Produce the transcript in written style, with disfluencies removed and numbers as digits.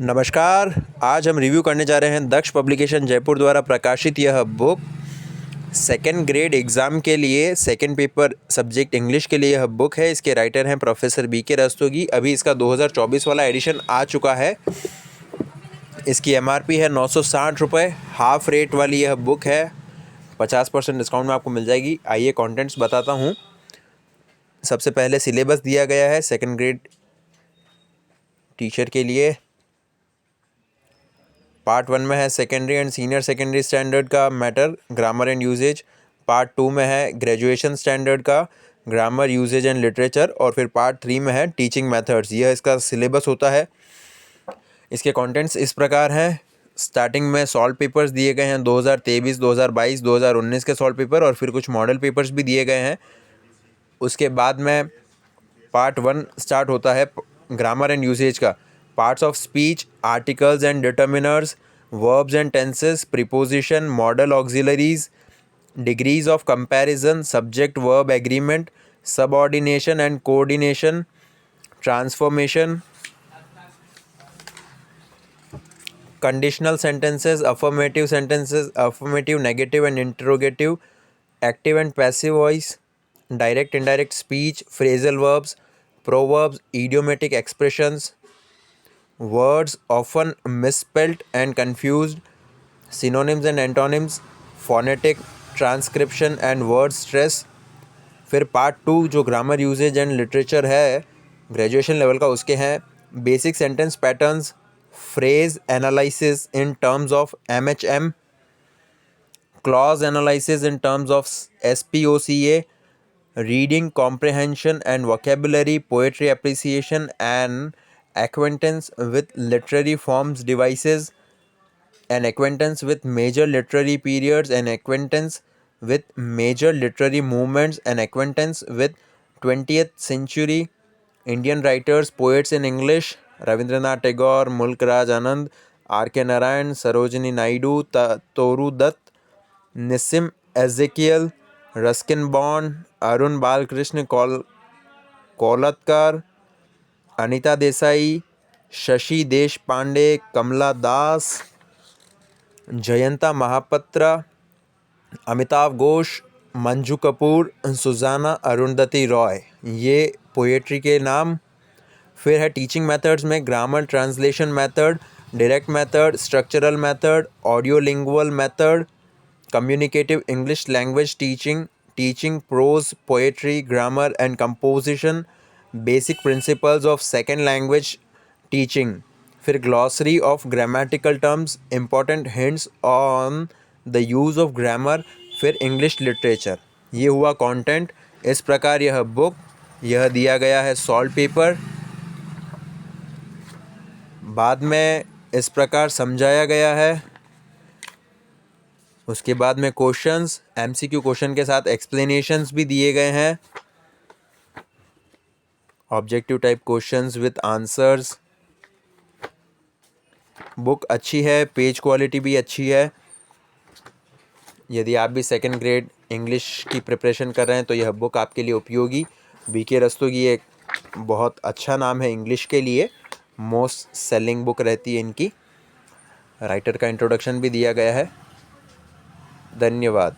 नमस्कार। आज हम रिव्यू करने जा रहे हैं दक्ष पब्लिकेशन जयपुर द्वारा प्रकाशित यह बुक सेकेंड ग्रेड एग्ज़ाम के लिए सेकेंड पेपर सब्जेक्ट इंग्लिश के लिए यह बुक है। इसके राइटर हैं प्रोफेसर बी के रस्तोगी। अभी इसका 2024 वाला एडिशन आ चुका है। इसकी एमआरपी है 960 रुपये। हाफ़ रेट वाली यह बुक है। 50% डिस्काउंट में आपको मिल जाएगी। आइए कंटेंट्स बताता हूँ। सबसे पहले सिलेबस दिया गया है सेकेंड ग्रेड टीचर के लिए। पार्ट 1 में है secondary and senior secondary standard का matter, grammar and usage. Part 2 में है ग्रेजुएशन स्टैंडर्ड का ग्रामर, यूजेज एंड लिटरेचर। और फिर पार्ट 3 में है टीचिंग मेथड्स। यह इसका सिलेबस होता है। इसके कंटेंट्स इस प्रकार हैं। स्टार्टिंग में सॉल्व पेपर्स दिए गए हैं 2023, 2022, 2019 के सॉल्व पेपर, और फिर कुछ मॉडल पेपर्स भी दिए गए हैं। उसके बाद में पार्ट 1 स्टार्ट होता है ग्रामर एंड यूसेज का। Parts of speech, articles and determiners, verbs and tenses, preposition, model auxiliaries, degrees of comparison, subject verb agreement, subordination and coordination, transformation, conditional sentences, affirmative, negative and interrogative, active and passive voice, direct indirect speech, phrasal verbs, proverbs, idiomatic expressions, words often misspelt and confused, synonyms and antonyms, phonetic transcription and word stress। फिर part 2 जो grammar, usage and literature है graduation level का, उसके हैं basic sentence patterns, phrase analysis in terms of MHM, clause analysis in terms of SPOCA, reading comprehension and vocabulary, poetry appreciation and acquaintance with literary forms, devices, and acquaintance with major literary periods, and acquaintance with major literary movements, and acquaintance with 20th century Indian writers, poets in English, Rabindranath Tagore, Mulk Raj Anand, R.K. Narayan, Sarojini Naidu, Toru Dutt, Nissim Ezekiel, Ruskin Bond, Arun Balkrishna Kolatkar, Anita Desai, Shashi Deshpande, कमला दास, जयंता महापात्रा, अमिताभ घोष, मंजू कपूर, सुजाना अरुंधति रॉय। ये poetry के नाम। फिर है teaching methods में grammar, translation method, direct method, structural method, audio lingual method, communicative English language teaching, teaching prose, poetry, grammar and composition, basic principles of second language teaching। फिर glossary of grammatical terms, important hints on the use of grammar, फिर English literature। ये हुआ content. इस प्रकार यह book, यह दिया गया है सॉल्व पेपर, बाद में इस प्रकार समझाया गया है। उसके बाद में क्वेश्चंस, MCQ क्वेश्चन के साथ एक्सप्लेनेशंस भी दिए गए हैं, objective type questions with answers. Book अच्छी है, पेज क्वालिटी भी अच्छी है। यदि आप भी सेकेंड ग्रेड इंग्लिश की प्रिपरेशन कर रहे हैं तो यह बुक आपके लिए उपयोगी। BK रस्तोगी एक बहुत अच्छा नाम है इंग्लिश के लिए, मोस्ट सेलिंग बुक रहती है इनकी। राइटर का इंट्रोडक्शन भी दिया गया है। धन्यवाद।